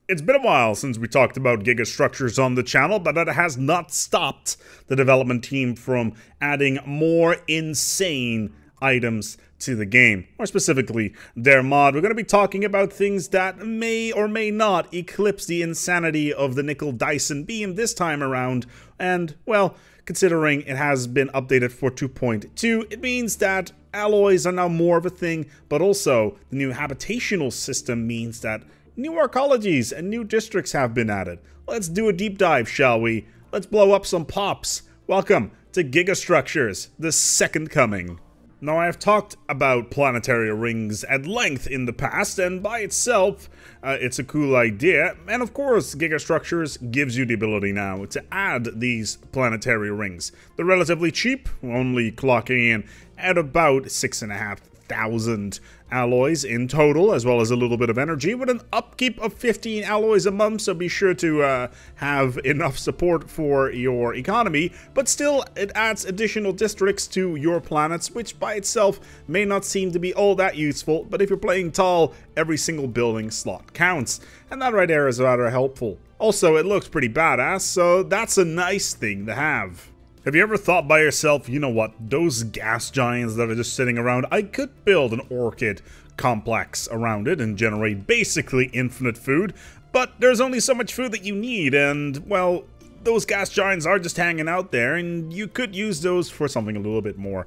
It's been a while since we talked about Gigastructures on the channel, but that has not stopped the development team from adding more insane items to the game. More specifically, their mod. We're going to be talking about things that may or may not eclipse the insanity of the Nickel Dyson beam this time around, and, well, considering it has been updated for 2.2, it means that alloys are now more of a thing, but also the new habitational system means that new arcologies and new districts have been added. Let's do a deep dive, shall we? Let's blow up some pops. Welcome to Gigastructures, the second coming. Now, I have talked about planetary rings at length in the past, and by itself, it's a cool idea. And of course, Gigastructures gives you the ability now to add these planetary rings. They're relatively cheap, only clocking in at about 6,500 alloys in total, as well as a little bit of energy, with an upkeep of 15 alloys a month, so be sure to have enough support for your economy. But still, it adds additional districts to your planets, which by itself may not seem to be all that useful, but if you're playing tall, every single building slot counts, and that right there is rather helpful. Also, it looks pretty badass, so that's a nice thing to have. Have you ever thought by yourself, you know what, those gas giants that are just sitting around, I could build an orchid complex around it and generate basically infinite food, but there's only so much food that you need, and, well, those gas giants are just hanging out there, and you could use those for something a little bit more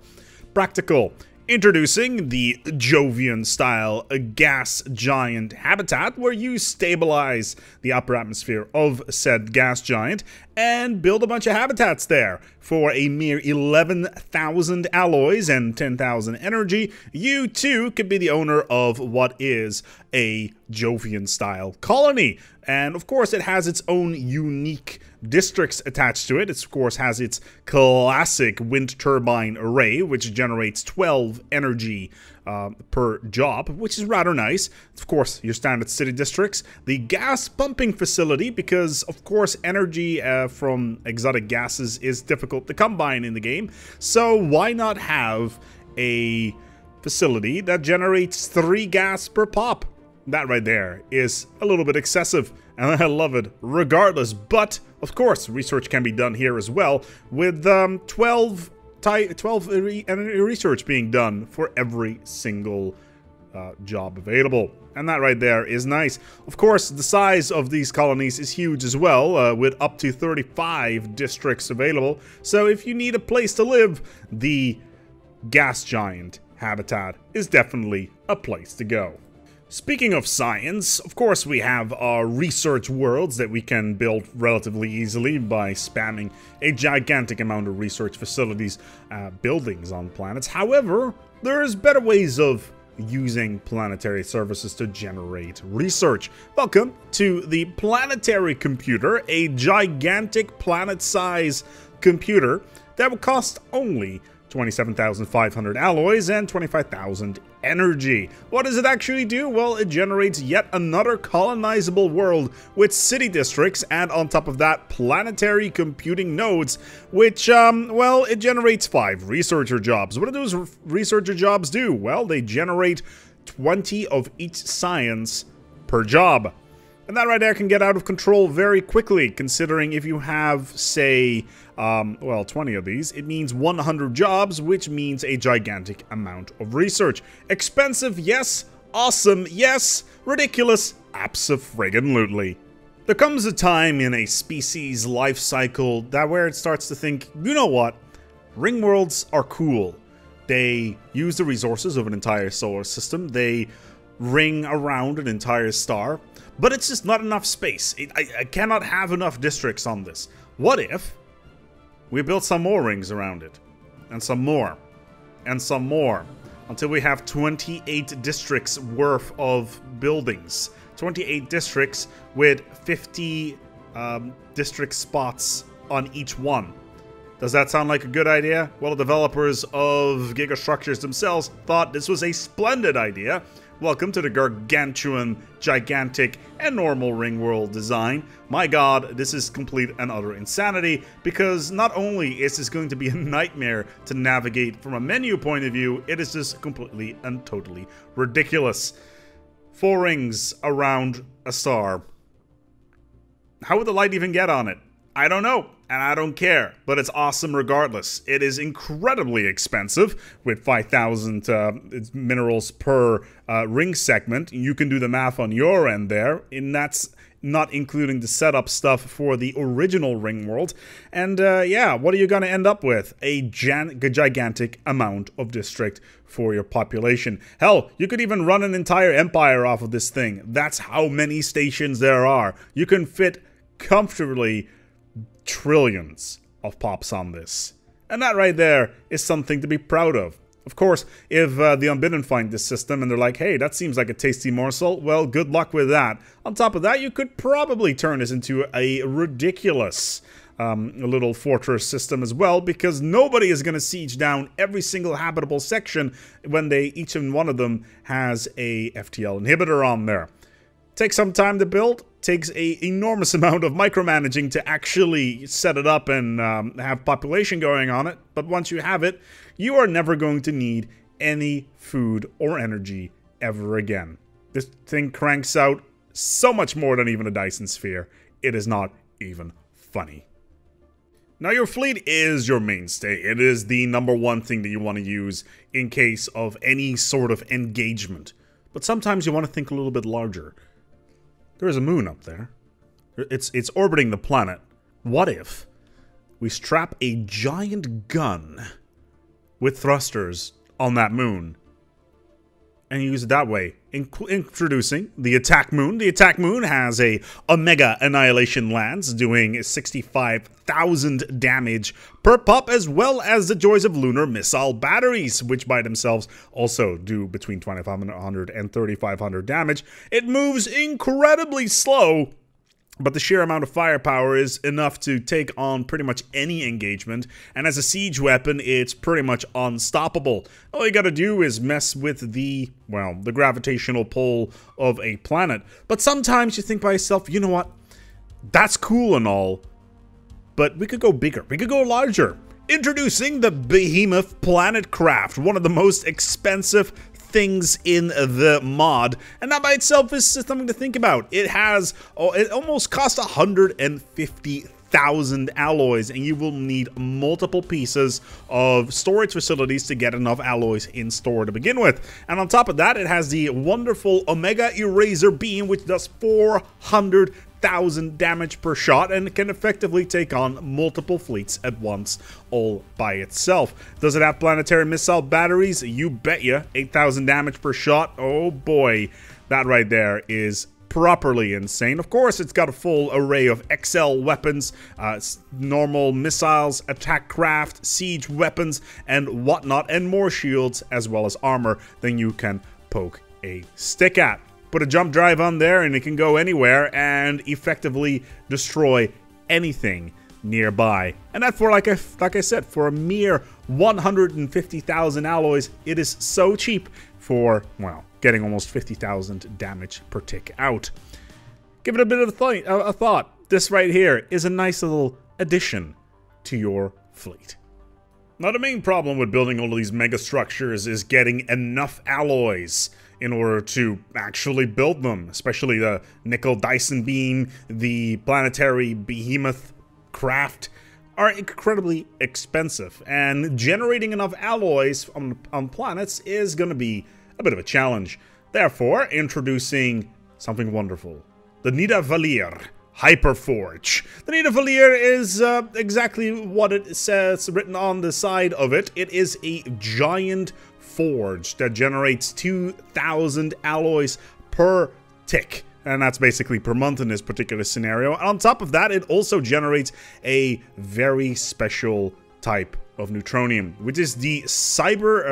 practical. Introducing the Jovian Style gas giant habitat, where you stabilize the upper atmosphere of said gas giant and build a bunch of habitats there. For a mere 11,000 alloys and 10,000 energy, you too could be the owner of what is a Jovian Style colony. And of course, it has its own unique districts attached to it. It, of course, has its classic wind turbine array, which generates 12 energy per job, which is rather nice. Of course, your standard city districts. The gas pumping facility, because, of course, energy from exotic gases is difficult to come by in the game. So why not have a facility that generates 3 gas per pop? That right there is a little bit excessive, and I love it regardless. But, of course, research can be done here as well, with 12 research being done for every single job available. And that right there is nice. Of course, the size of these colonies is huge as well, with up to 35 districts available. So if you need a place to live, the gas giant habitat is definitely a place to go. Speaking of science, of course we have our research worlds that we can build relatively easily by spamming a gigantic amount of research facilities, buildings on planets. However, there's better ways of using planetary services to generate research. Welcome to the Planetary Computer, a gigantic planet-size computer that will cost only 27,500 alloys and 25,000 energy. What does it actually do? Well, it generates yet another colonizable world with city districts, and on top of that, planetary computing nodes, which, well, it generates 5 researcher jobs. What do those researcher jobs do? Well, they generate 20 of each science per job. And that right there can get out of control very quickly, considering if you have, say, well, 20 of these, it means 100 jobs, which means a gigantic amount of research. Expensive, yes. Awesome, yes. Ridiculous, abso-friggin-lutely. There comes a time in a species' life cycle that where it starts to think, you know what? Ring worlds are cool. They use the resources of an entire solar system. They ring around an entire star. But it's just not enough space. I cannot have enough districts on this. What if we built some more rings around it? And some more. And some more. Until we have 28 districts worth of buildings. 28 districts with 50 district spots on each one. Does that sound like a good idea? Well, the developers of Gigastructures themselves thought this was a splendid idea. Welcome to the gargantuan, gigantic, and normal Ringworld Design. My god, this is complete and utter insanity, because not only is this going to be a nightmare to navigate from a menu point of view, it is just completely and totally ridiculous. 4 rings around a star. How would the light even get on it? I don't know, and I don't care, but it's awesome regardless. It is incredibly expensive with 5,000 minerals per ring segment. You can do the math on your end there, and that's not including the setup stuff for the original Ringworld. And yeah, what are you going to end up with? A gigantic amount of district for your population. Hell, you could even run an entire empire off of this thing. That's how many stations there are. You can fit comfortably trillions of pops on this. And that right there is something to be proud of. Of course, if the Unbidden find this system and they're like, hey, that seems like a tasty morsel, well, good luck with that. On top of that, you could probably turn this into a ridiculous little fortress system as well, because nobody is going to siege down every single habitable section when each and one of them has a FTL inhibitor on there. Takes some time to build, takes an enormous amount of micromanaging to actually set it up and have population going on it, but once you have it, you are never going to need any food or energy ever again. This thing cranks out so much more than even a Dyson sphere. It is not even funny. Now, your fleet is your mainstay. It is the #1 thing that you want to use in case of any sort of engagement. But sometimes you want to think a little bit larger. There is a moon up there. It's orbiting the planet. What if we strap a giant gun with thrusters on that moon and use it that way? Introducing the Attack Moon. The Attack Moon has a Omega Annihilation Lance doing 65,000 damage per pop, as well as the Joys of Lunar Missile Batteries, which by themselves also do between 2,500 and 3,500 damage. It moves incredibly slow, but the sheer amount of firepower is enough to take on pretty much any engagement, and as a siege weapon, it's pretty much unstoppable. All you gotta do is mess with the gravitational pull of a planet. But sometimes you think by yourself, you know what? That's cool and all, but we could go bigger. We could go larger. Introducing the Behemoth Planet Craft, one of the most expensive things in the mod, and that by itself is something to think about. It almost costs 150,000 alloys, and you will need multiple pieces of storage facilities to get enough alloys in store to begin with. And on top of that, it has the wonderful Omega Eraser Beam, which does 400,000 damage per shot and can effectively take on multiple fleets at once, all by itself. Does it have planetary missile batteries? You betcha. 8,000 damage per shot. Oh boy, that right there is properly insane. Of course, it's got a full array of XL weapons, normal missiles, attack craft, siege weapons, and whatnot, and more shields as well as armor than you can poke a stick at. Put a jump drive on there and it can go anywhere and effectively destroy anything nearby. And that for, like I said, for a mere 150,000 alloys, it is so cheap for, well, getting almost 50,000 damage per tick out. Give it a bit of a thought. This right here is a nice little addition to your fleet. Now, the main problem with building all of these mega structures is getting enough alloys in order to actually build them, especially the nickel Dyson beam, the planetary behemoth craft are incredibly expensive, and generating enough alloys on planets is going to be a bit of a challenge. Therefore, introducing something wonderful, the Nidaveliir Hyperforge. The Nidaveliir is exactly what it says written on the side of it. It is a giant forge that generates 2,000 alloys per tick, and that's basically per month in this particular scenario. And on top of that, it also generates a very special type of neutronium, which is the cyber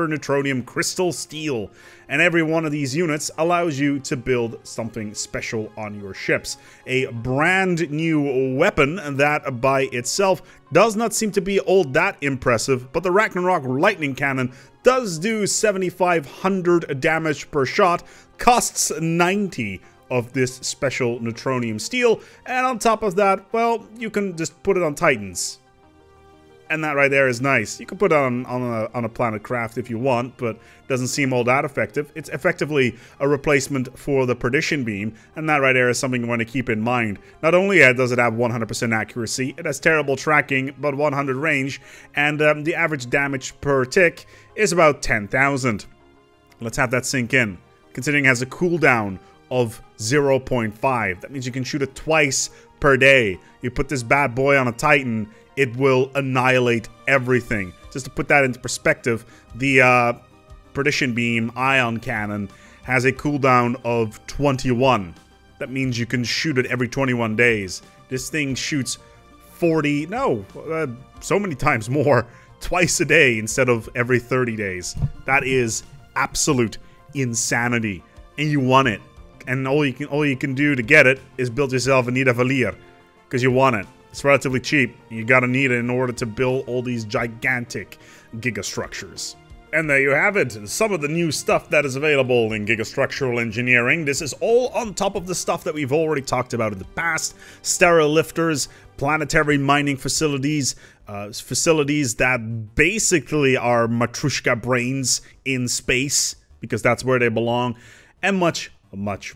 neutronium crystal steel, and every one of these units allows you to build something special on your ships. A brand new weapon that by itself does not seem to be all that impressive, but the Ragnarok lightning cannon does do 7,500 damage per shot, costs 90 of this special neutronium steel, and on top of that, well, you can just put it on Titans. And that right there is nice. You can put it on a planet craft if you want, but it doesn't seem all that effective. It's effectively a replacement for the Perdition Beam, and that right there is something you want to keep in mind. Not only does it have 100% accuracy, it has terrible tracking, but 100 range, and the average damage per tick is about 10,000. Let's have that sink in. Considering it has a cooldown of 0.5, that means you can shoot it twice per day. You put this bad boy on a Titan, it will annihilate everything. Just to put that into perspective, the Perdition Beam Ion Cannon has a cooldown of 21. That means you can shoot it every 21 days. This thing shoots so many times more, twice a day instead of every 30 days. That is absolute insanity, and you want it. And all you can do to get it is build yourself a Nidaveliir, because you want it. It's relatively cheap. You gotta need it in order to build all these gigantic gigastructures. And there you have it, some of the new stuff that is available in Gigastructural Engineering. This is all on top of the stuff that we've already talked about in the past. Sterile lifters, planetary mining facilities, facilities that basically are Matryoshka brains in space, because that's where they belong, and much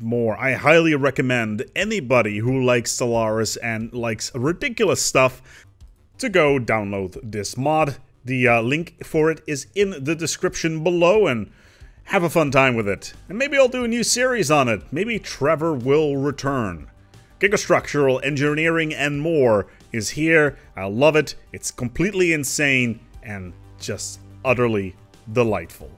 more. I highly recommend anybody who likes Stellaris and likes ridiculous stuff to go download this mod. The link for it is in the description below, and have a fun time with it. And maybe I'll do a new series on it. Maybe Trevor will return. Gigastructural Engineering and more is here. I love it. It's completely insane and just utterly delightful.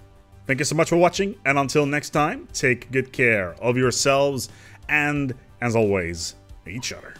Thank you so much for watching, and until next time, take good care of yourselves and, as always, each other.